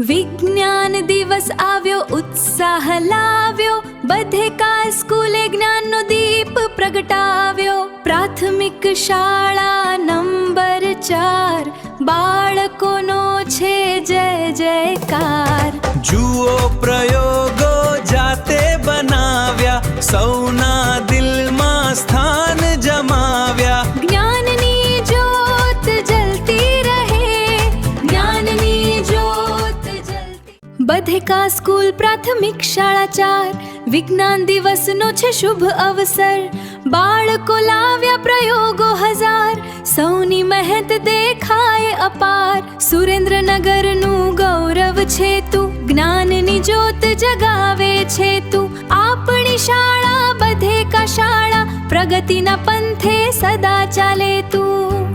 વિજ્ઞાન દિવસ આવ્યો, ઉત્સાહ લાવ્યો, બધે કા સ્કૂલે જ્ઞાનનો દીપ પ્રગટાવ્યો. પ્રાથમિક શાળા નંબર 4, બાળકોનો છે જય જયકાર. જુઓ પ્રયોગો જાતે બનાવ્યા, સૌના દિલમાં સ્થાન જમાવ્યા. જ્ઞાનની જ્યોત જલતી રહે, જ્ઞાનની જ્યોત જલતી. બધે કા સ્કૂલ પ્રાથમિક શાળા 4, વિજ્ઞાન દિવસનો છે શુભ અવસર. બાળકો લાવ્યા પ્રયોગો 1000, સૌની મહેનત દેખાય અપાર. સુરેન્દ્રનગરનું ગૌરવ છે તું, જ્ઞાનની જ્યોત જગાવે છે તું. આપણી શાળા બધે કા શાળા, પ્રગતિના પંથે સદા ચાલે તું.